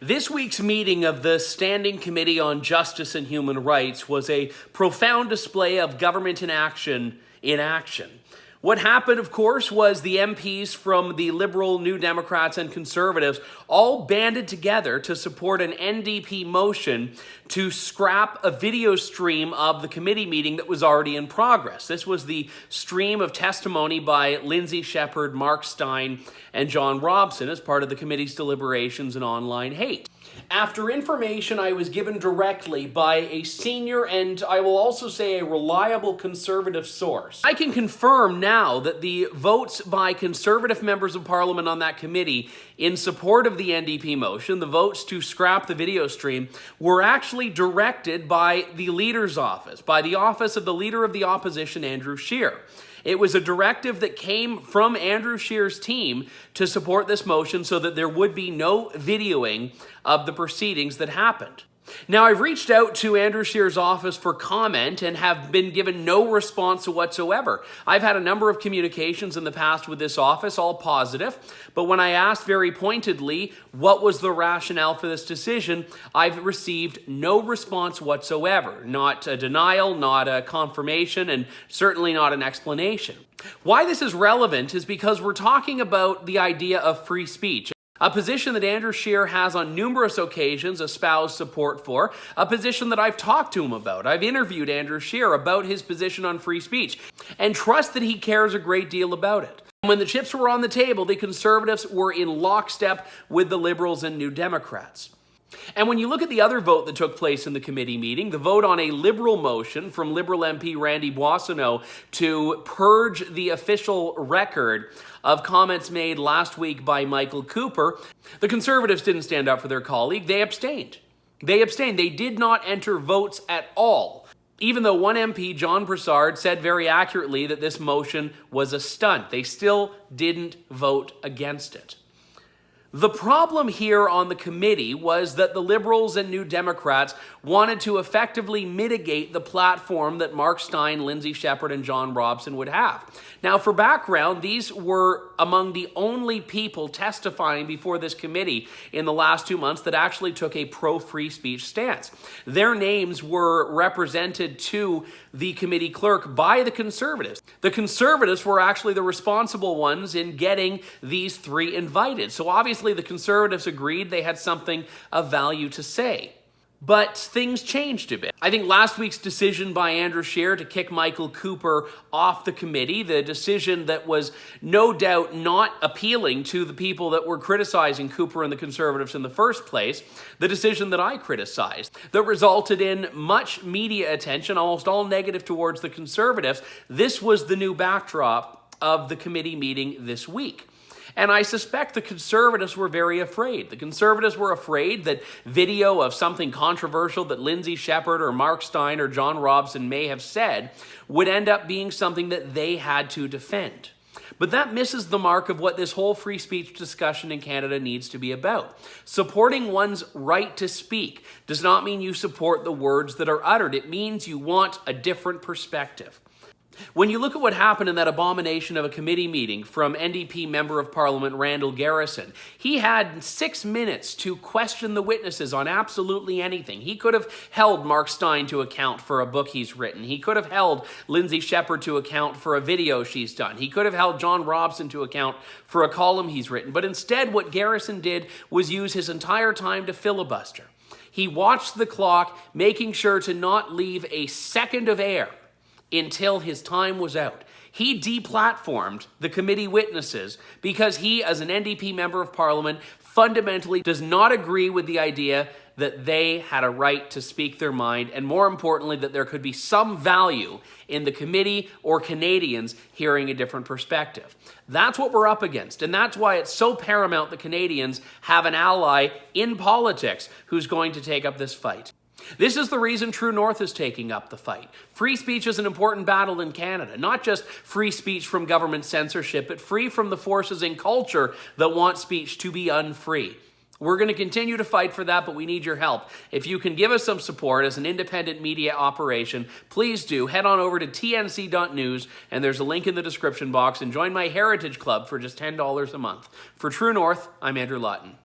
This week's meeting of the Standing Committee on Justice and Human Rights was a profound display of government inaction in action. What happened, of course, was the MPs from the Liberal, New Democrats, and Conservatives all banded together to support an NDP motion to scrap a video stream of the committee meeting that was already in progress. This was the stream of testimony by Lindsay Shepherd, Mark Steyn, and John Robson as part of the committee's deliberations on online hate. After information I was given directly by a senior and I will also say a reliable Conservative source, I can confirm now that the votes by Conservative members of Parliament on that committee in support of the NDP motion, the votes to scrap the video stream, were actually directed by the Leader's office, by the office of the Leader of the Opposition, Andrew Scheer. It was a directive that came from Andrew Scheer's team to support this motion so that there would be no videoing of the proceedings that happened. Now, I've reached out to Andrew Scheer's office for comment and have been given no response whatsoever. I've had a number of communications in the past with this office, all positive, but when I asked very pointedly what was the rationale for this decision, I've received no response whatsoever. Not a denial, not a confirmation, and certainly not an explanation. Why this is relevant is because we're talking about the idea of free speech. A position that Andrew Scheer has on numerous occasions espoused support for, a position that I've talked to him about. I've interviewed Andrew Scheer about his position on free speech and trust that he cares a great deal about it. When the chips were on the table, the Conservatives were in lockstep with the Liberals and New Democrats. And when you look at the other vote that took place in the committee meeting, the vote on a Liberal motion from Liberal MP Randy Boissonnault to purge the official record of comments made last week by Michael Cooper, the Conservatives didn't stand up for their colleague. They abstained. They did not enter votes at all, even though one MP, John Broussard, said very accurately that this motion was a stunt. They still didn't vote against it. The problem here on the committee was that the Liberals and New Democrats wanted to effectively mitigate the platform that Mark Steyn, Lindsay Shepherd, and John Robson would have. Now, for background, these were among the only people testifying before this committee in the last 2 months that actually took a pro-free speech stance. Their names were represented to the committee clerk by the Conservatives. The Conservatives were actually the responsible ones in getting these three invited. So obviously the Conservatives agreed they had something of value to say. But things changed a bit. I think last week's decision by Andrew Scheer to kick Michael Cooper off the committee, the decision that was no doubt not appealing to the people that were criticizing Cooper and the Conservatives in the first place, the decision that I criticized, that resulted in much media attention, almost all negative towards the Conservatives. This was the new backdrop of the committee meeting this week. And I suspect the Conservatives were very afraid. The Conservatives were afraid that video of something controversial that Lindsay Shepherd or Mark Steyn or John Robson may have said would end up being something that they had to defend. But that misses the mark of what this whole free speech discussion in Canada needs to be about. Supporting one's right to speak does not mean you support the words that are uttered. It means you want a different perspective. When you look at what happened in that abomination of a committee meeting from NDP Member of Parliament Randall Garrison, he had 6 minutes to question the witnesses on absolutely anything. He could have held Mark Steyn to account for a book he's written. He could have held Lindsay Shepherd to account for a video she's done. He could have held John Robson to account for a column he's written. But instead, what Garrison did was use his entire time to filibuster. He watched the clock, making sure to not leave a second of air until his time was out. He deplatformed the committee witnesses because he, as an NDP Member of Parliament, fundamentally does not agree with the idea that they had a right to speak their mind, and more importantly, that there could be some value in the committee or Canadians hearing a different perspective. That's what we're up against, and that's why it's so paramount that Canadians have an ally in politics who's going to take up this fight. This is the reason True North is taking up the fight. Free speech is an important battle in Canada, not just free speech from government censorship, but free from the forces in culture that want speech to be unfree. We're going to continue to fight for that, but we need your help. If you can give us some support as an independent media operation, please do. Head on over to tnc.news, and there's a link in the description box, and join my Heritage Club for just $10 a month. For True North, I'm Andrew Lawton.